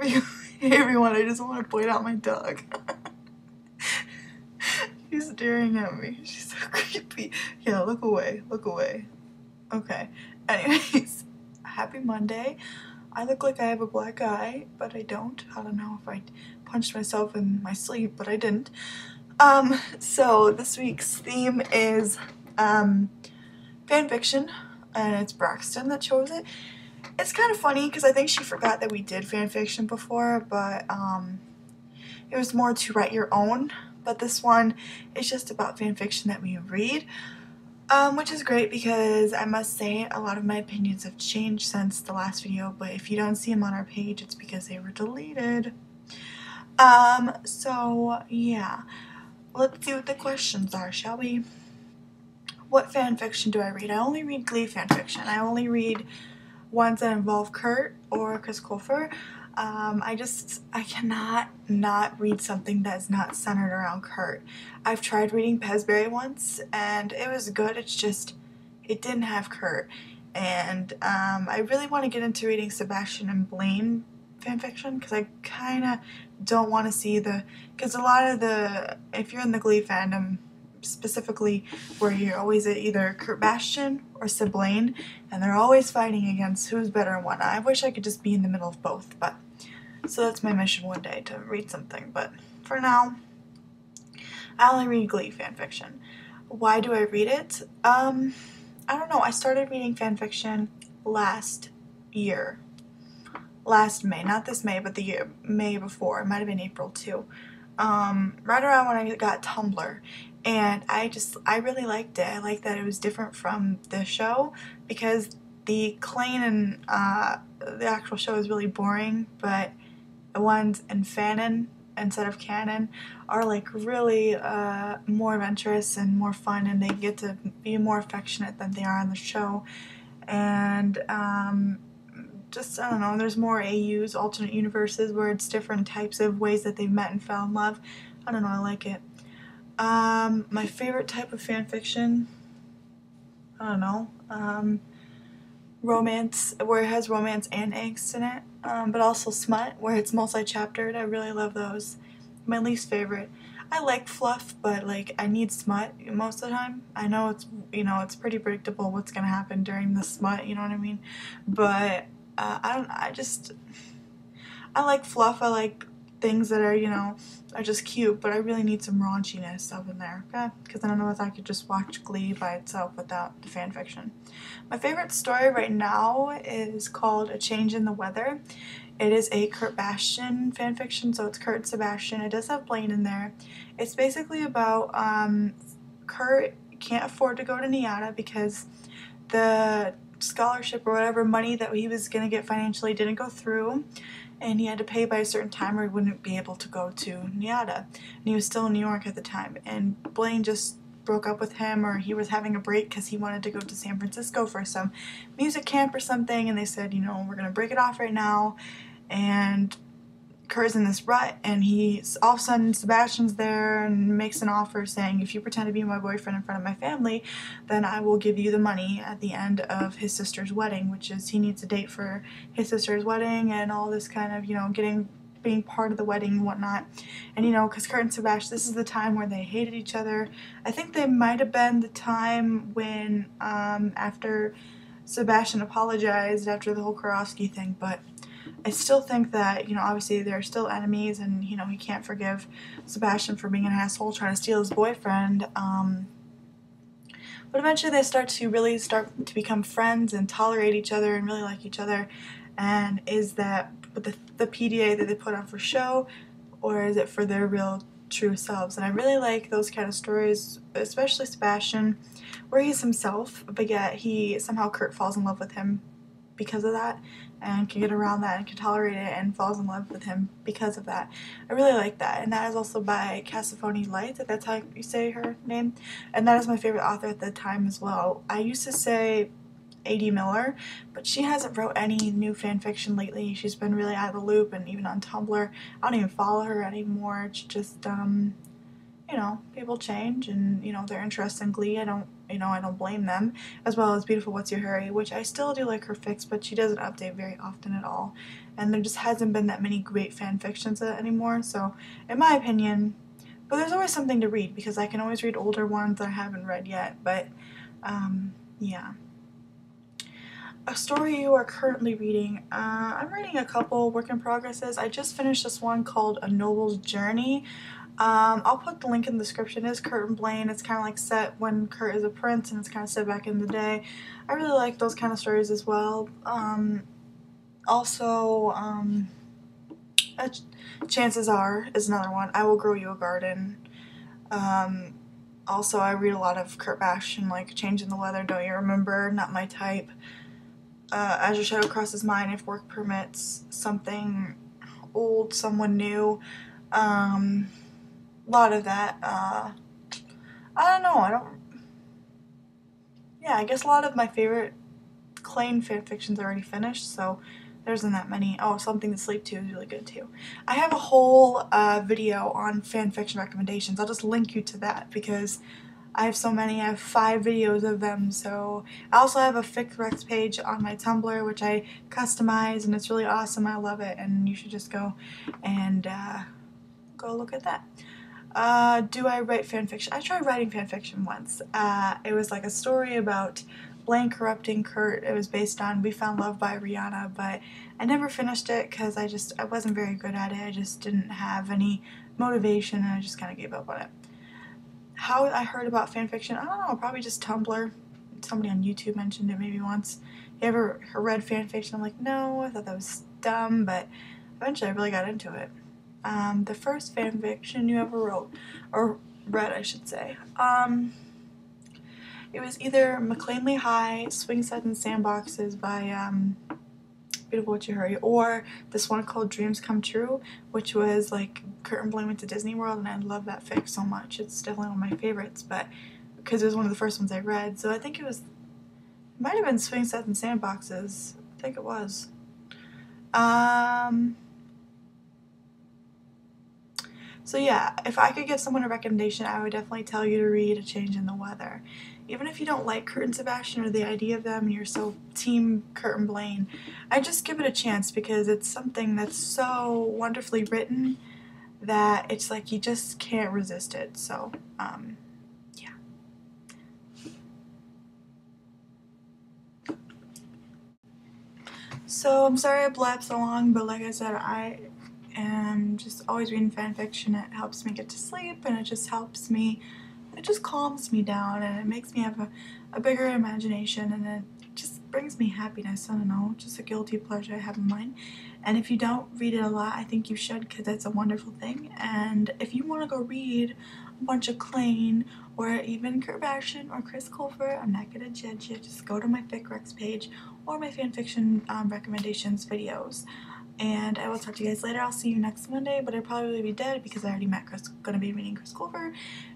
Hey everyone, I just want to point out my dog. She's staring at me. She's so creepy. Yeah, look away. Look away. Okay. Anyways, happy Monday. I look like I have a black eye, but I don't. I don't know if I punched myself in my sleep, but I didn't. So this week's theme is fan fiction, and it's Braxton that chose it. It's kind of funny because I think she forgot that we did fan fiction before, but it was more to write your own. But this one is just about fan fiction that we read, which is great because I must say a lot of my opinions have changed since the last video, but if you don't see them on our page, it's because they were deleted. So yeah, let's see what the questions are, shall we? What fan fiction do I read? I only read Glee fan fiction. I only read ones that involve Kurt or Chris Colfer. I cannot not read something that's not centered around Kurt. I've tried reading Pesbury once and it was good, it's just, it didn't have Kurt. And I really want to get into reading Sebastian and Blaine fanfiction because I kind of don't want to see because a lot of if you're in the Glee fandom, specifically where you're always at either Kurt Bastian or Siblaine, and they're always fighting against who's better and what. I wish I could just be in the middle of both, but so that's my mission one day, to read something. But for now, I only read Glee fanfiction. Why do I read it? I don't know. I started reading fanfiction last year. Last May, not this May, but the May before. It might have been April too. Right around when I got Tumblr. And I really liked it. I liked that it was different from the show because the Klain and the actual show is really boring, but the ones in fanon instead of canon are like really more adventurous and more fun, and they get to be more affectionate than they are on the show. And just, I don't know, there's more AUs, alternate universes, where it's different types of ways that they've met and fell in love. I don't know, I like it. My favorite type of fan fiction, I don't know, romance, where it has romance and angst in it, but also smut, where it's multi-chaptered. I really love those. My least favorite, I like fluff, but like I need smut most of the time. I know it's, you know, it's pretty predictable what's gonna happen during the smut, you know what I mean? But I like fluff. I like things that are, you know, are just cute, but I really need some raunchiness stuff in there, okay? Because I don't know if I could just watch Glee by itself without the fan fiction. My favorite story right now is called A Change in the Weather. It is a Kurt Bastian fan fiction, so it's Kurt and Sebastian. It does have Blaine in there. It's basically about Kurt can't afford to go to NIADA because the scholarship or whatever money that he was going to get financially didn't go through, and he had to pay by a certain time or he wouldn't be able to go to NIADA. And he was still in New York at the time, and Blaine just broke up with him, or he was having a break because he wanted to go to San Francisco for some music camp or something, and they said, you know, we're going to break it off right now. And Kurt's in this rut, and he's all of a sudden Sebastian's there and makes an offer saying, if you pretend to be my boyfriend in front of my family, then I will give you the money at the end of his sister's wedding, which is he needs a date for his sister's wedding and all this kind of, you know, being part of the wedding and whatnot. And you know, because Kurt and Sebastian, this is the time where they hated each other. I think they might have been the time when after Sebastian apologized after the whole Kurofsky thing, but I still think that, you know, obviously they're still enemies, and, you know, he can't forgive Sebastian for being an asshole trying to steal his boyfriend. But eventually they start to become friends and tolerate each other and really like each other. And is that the PDA that they put on for show, or is it for their real true selves? And I really like those kind of stories, especially Sebastian, where he's himself, but yet somehow Kurt falls in love with him because of that, and can get around that and can tolerate it and falls in love with him because of that. I really like that, and that is also by Cassifoni Light, if that's how you say her name, and that is my favorite author at the time as well. I used to say A.D. Miller, but she hasn't wrote any new fan fiction lately. She's been really out of the loop, and even on Tumblr, I don't even follow her anymore. It's just, you know, people change, and, you know, their interest in Glee, I don't you know, I don't blame them, as well as Beautiful What's Your Hurry, which I still do like her fics, but she doesn't update very often at all, and there just hasn't been that many great fan fictions anymore, so in my opinion, but there's always something to read, because I can always read older ones that I haven't read yet, but yeah. A story you are currently reading. I'm reading a couple work in progresses. I just finished this one called A Noble's Journey. I'll put the link in the description. It's Kurt and Blaine. It's kind of like set when Kurt is a prince, and it's kind of set back in the day. I really like those kind of stories as well. Also, Chances Are is another one. I Will Grow You a Garden. Also, I read a lot of Kurt Bastion, like Changing the Weather, Don't You Remember, Not My Type. As Your Shadow Crosses Mine, If Work Permits, Something Old, Someone New. A lot of that. I don't know. Yeah, I guess a lot of my favorite Klain fanfictions are already finished, so there isn't that many. Oh, Something to Sleep To is really good too. I have a whole video on fanfiction recommendations. I'll just link you to that because I have so many. I have 5 videos of them, so I also have a FicRecs page on my Tumblr, which I customize, and it's really awesome. I love it, and you should just go and go look at that. Do I write fanfiction? I tried writing fanfiction once. It was like a story about Blaine corrupting Kurt. It was based on We Found Love by Rihanna, but I never finished it because I wasn't very good at it. I just didn't have any motivation, and I just kind of gave up on it. How I heard about fanfiction? I don't know, probably just Tumblr. Somebody on YouTube mentioned it maybe once. You ever read fanfiction? I'm like, no, I thought that was dumb, but eventually I really got into it. The first fanfiction you ever wrote, or read I should say, it was either McLeanly High, Swing Sets and Sandboxes by Beautiful What's Your Hurry, or this one called Dreams Come True, which was like Kurt and Blaine went to Disney World, and I love that fic so much. It's definitely one of my favorites, but because it was one of the first ones I read, so I think it might have been Swing Sets and Sandboxes. I think it was. So yeah, if I could give someone a recommendation, I would definitely tell you to read A Change in the Weather. Even if you don't like Kurt and Sebastian or the idea of them and you're so team Kurt and Blaine, I just give it a chance because it's something that's so wonderfully written that it's like you just can't resist it. So, yeah. So I'm sorry I blabbed so long, but like I said, I am just always reading fanfiction. It helps me get to sleep, and it just helps me, it just calms me down, and it makes me have a bigger imagination, and it just brings me happiness. I don't know, just a guilty pleasure I have in mind. And if you don't read it a lot, I think you should, because it's a wonderful thing. And if you want to go read a bunch of Klain or even Kurt Bastion or Chris Colfer, I'm not going to judge you. Just go to my FicRecs page or my fanfiction recommendations videos. And I will talk to you guys later. I'll see you next Monday, but I'll probably be dead because I already met Chris, going to be reading Chris Colfer.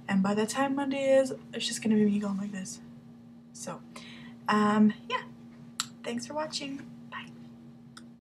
And by the time Monday is, it's just going to be me going like this. So, yeah. Thanks for watching.